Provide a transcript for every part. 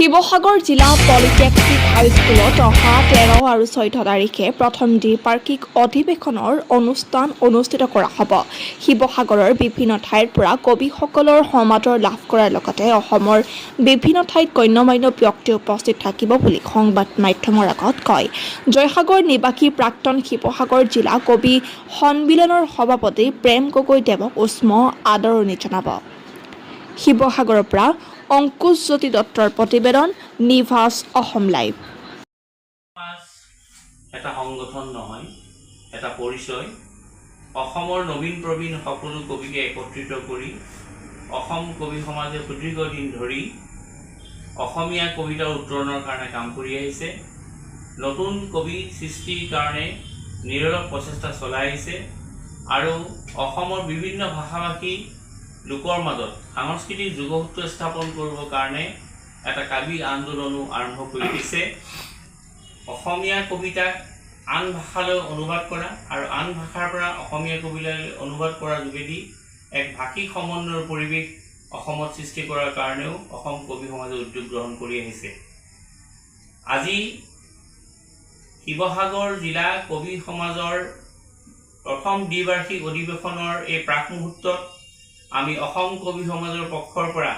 শিৱসাগৰ জিলা পলিটেকনিক হাইস্কুলত অহা 13 আৰু 14 তাৰিখে প্ৰথম দ্বিবাৰ্ষিক অধিৱেশনৰ অনুষ্ঠান অনুষ্ঠিত কৰা হ'ব। শিৱসাগৰৰ বিভিন্ন ঠাইৰ পৰা কবিসকলৰ সমাদৰ লাভ কৰাৰ লগতে অসমৰ বিভিন্ন ঠাইত গণ্যমান্য ব্যক্তি উপস্থিত থাকিব বুলি সংবাদ মাধ্যমৰ আগত কয় জয়সাগৰ নিবাসী প্ৰাক্তন শিৱসাগৰ জিলা কবি সন্মিলনৰ সভাপতি প্ৰেম গগৈ দেৱক উষ্ম আদৰণি জনাব। শিৱসাগৰৰ পৰা অংকুশ জ্যোতি দত্তৰ প্ৰতিবেদন নিভাজ অসম লাইভ। এটা সংগঠন নহয়, এটা পৰিচয়। অসমৰ নবীন প্ৰবীণ সকলো কবিকে একত্ৰিত কৰি অসম কবি সমাজে সুদীৰ্ঘ দিন ধৰি অসমীয়া কবিতাৰ উত্তৰণৰ কাৰণে কাম কৰি আহিছে। নতুন কবি সৃষ্টিৰ কাৰণে নিৰলস প্ৰচেষ্টা চলাই আহিছে আৰু অসমৰ বিভিন্ন ভাষাভাষী লোকৰ মাজত সাংস্কৃতিক যোগসূত্ৰ স্থাপন কৰিবৰ কাৰণে এটা কাবি আন্দোলনো আৰম্ভ কৰি দিছে। অসমীয়া কবিতাক আন ভাষালৈ অনুবাদ কৰা আৰু আন ভাষাৰ পৰা অসমীয়া কবিতালৈ অনুবাদ কৰাৰ যোগেদি এক ভাষিক সমন্বয়ৰ পৰিৱেশ অসমত সৃষ্টি কৰাৰ কাৰণেও অসম কবি সমাজে উদ্যোগ গ্ৰহণ কৰি আহিছে। আজি শিৱসাগৰ জিলা কবি সমাজৰ প্ৰথম দ্বিবাৰ্ষিক অধিৱেশনৰ এই প্ৰাক মুহূৰ্তত আমি অসম কবি সমাজৰ পক্ষৰ পৰা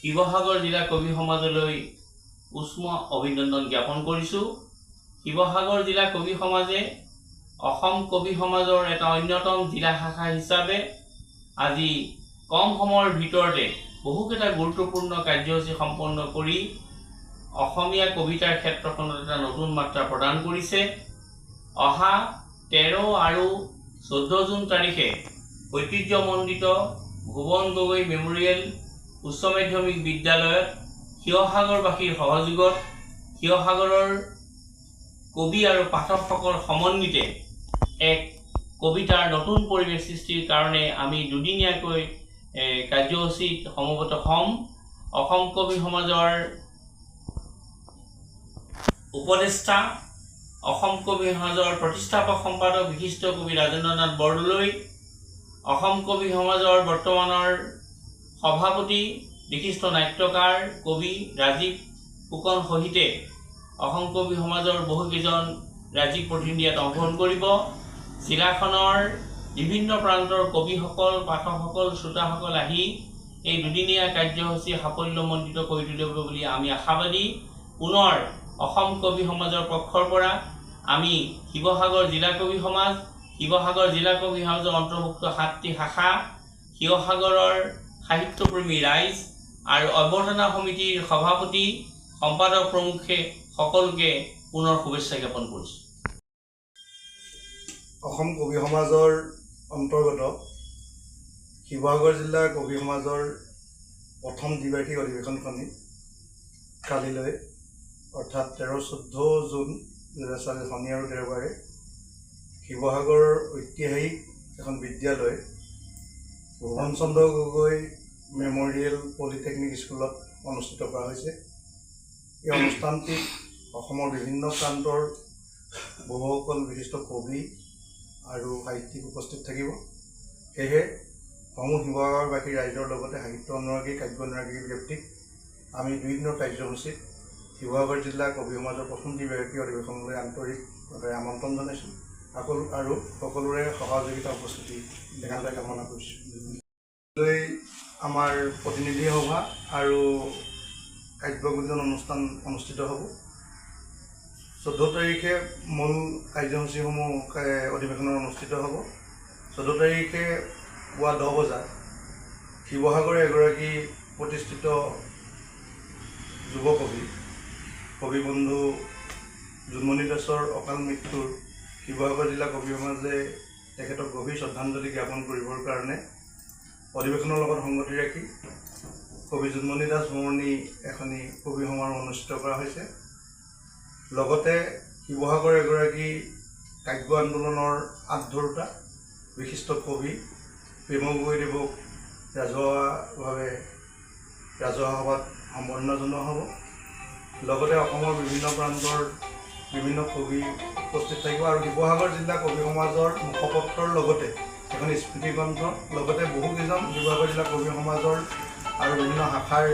শিৱসাগৰ জিলা কবি সমাজলৈ উষ্ম অভিনন্দন জ্ঞাপন কৰিছোঁ। শিৱসাগৰ জিলা কবি সমাজে অসম কবি সমাজৰ এটা অন্যতম জিলা শাখা হিচাপে আজি কম সময়ৰ ভিতৰতে বহুকেইটা গুৰুত্বপূৰ্ণ কাৰ্যসূচী সম্পন্ন কৰি অসমীয়া কবিতাৰ ক্ষেত্ৰখনত এটা নতুন মাত্ৰা প্ৰদান কৰিছে। অহা 13 আৰু 14 জুন তাৰিখে ঐতিহ্যমণ্ডিত ভুৱন গগৈ মেমৰিয়েল উচ্চ মাধ্যমিক বিদ্যালয়ত শিৱসাগৰবাসীৰ সহযোগত শিৱসাগৰৰ কবি আৰু পাঠকসকল সমন্বিতে এক কবিতাৰ নতুন পৰিৱেশ সৃষ্টিৰ কাৰণে আমি দুদিনীয়াকৈ কাৰ্যসূচীত সমবেত হ'ম। অসম কবি সমাজৰ উপদেষ্টা অসম কবি সমাজৰ প্ৰতিষ্ঠাপক সম্পাদক বিশিষ্ট কবি ৰাজেন্দ্ৰ নাথ বৰদলৈ, অসম কবি সমাজৰ বৰ্তমানৰ সভাপতি বিশিষ্ট নাট্যকাৰ কবি ৰাজীৱ ফুকন সহিতে অসম কবি সমাজৰ বহুকেইজন ৰাজ্যিক প্ৰতিনিধি ইয়াত অংশগ্ৰহণ কৰিব। জিলাখনৰ বিভিন্ন প্ৰান্তৰ কবিসকল, পাঠকসকল, শ্ৰোতাসকল আহি এই দুদিনীয়া কাৰ্যসূচী সাফল্যমণ্ডিত কৰি তুলিব বুলি আমি আশাবাদী। পুনৰ অসম কবি সমাজৰ পক্ষৰ পৰা আমি শিৱসাগৰ জিলা কবি সমাজ, শিৱসাগৰ জিলা কবি সমাজৰ অন্তৰ্ভুক্ত 7টি শাখা, শিৱসাগৰৰ সাহিত্যপ্ৰেমী ৰাইজ আৰু অভ্যৰ্থনা সমিতিৰ সভাপতি, সম্পাদক প্ৰমুখে সকলোকে পুনৰ শুভেচ্ছা জ্ঞাপন কৰিছোঁ। অসম কবি সমাজৰ অন্তৰ্গত শিৱসাগৰ জিলা কবি সমাজৰ প্ৰথম দ্বিবাৰ্ষিক অধিৱেশনখনি কালিলৈ অৰ্থাৎ 13-14 জুন 2024 শনি আৰু দেওবাৰে শিৱসাগৰৰ ঐতিহাসিক এখন বিদ্যালয় ভুৱন চন্দ্ৰ গগৈ মেমৰিয়েল পলিটেকনিক স্কুলত অনুষ্ঠিত কৰা হৈছে। এই অনুষ্ঠানটিত অসমৰ বিভিন্ন প্ৰান্তৰ বহুসকল বিশিষ্ট কবি আৰু সাহিত্যিক উপস্থিত থাকিব। সেয়েহে সমূহ শিৱসাগৰবাসী ৰাইজৰ লগতে সাহিত্য অনুৰাগী, কাব্য অনুৰাগী ব্যক্তিক আমি 2 দিনৰ কাৰ্যসূচীত শিৱসাগৰ জিলা কবি সমাজৰ প্ৰথম দ্বিবাৰ্ষিক অধিৱেশনলৈ আন্তৰিকভাৱে আমন্ত্ৰণ জনাইছোঁ আৰু সকলোৰে সহযোগিতা উপস্থিতি দেখাবলৈ কামনা কৰিছোঁ। আমাৰ প্ৰতিনিধি সভা আৰু কাব্যগুঞ্জন অনুষ্ঠান অনুষ্ঠিত হ'ব। 14 তাৰিখে মূল কাৰ্যসূচীসমূহ অধিৱেশনৰ অনুষ্ঠিত হ'ব। 14 তাৰিখে পুৱা 10 বজাত শিৱসাগৰৰ এগৰাকী প্ৰতিষ্ঠিত যুৱ কবি বন্ধু জোনমণি দাসৰ অকাল মৃত্যুৰ শিৱসাগৰ জিলা কবি সমাজে তেখেতক গভীৰ শ্ৰদ্ধাঞ্জলি জ্ঞাপন কৰিবৰ কাৰণে অধিৱেশনৰ লগত সংগতি ৰাখি কবি জোনমণি দাস স্মৰণী এখনি কবি সমাৰোহ অনুষ্ঠিত কৰা হৈছে। লগতে শিৱসাগৰ এগৰাকী কাব্য আন্দোলনৰ আঁতধৰোতা বিশিষ্ট কবি প্ৰেম গগৈ দেৱক ৰাজহুৱা সভাত সম্বৰ্ধনা জনোৱা হ'ব। লগতে অসমৰ বিভিন্ন প্ৰান্তৰ বিভিন্ন কবি উপস্থিত থাকিব আৰু শিৱসাগৰ জিলা কবি সমাজৰ মুখপত্ৰৰ লগতে এখন স্মৃতিগ্ৰন্থ লগতে বহুকেইজন শিৱসাগৰ জিলা কবি সমাজৰ আৰু বিভিন্ন শাখাৰ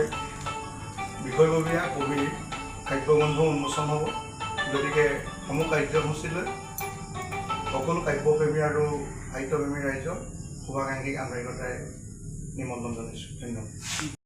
বিষয়ববীয়া কবিৰ কাব্যগ্ৰন্থ উন্মোচন হ'ব। গতিকে সমূহ কাৰ্যসূচীলৈ সকলো কাব্যপ্ৰেমী আৰু সাহিত্যপ্ৰেমী ৰাইজক শুভাকাংক্ষীক আন্তৰিকতাৰে নিমন্ত্ৰণ জনাইছোঁ। ধন্যবাদ।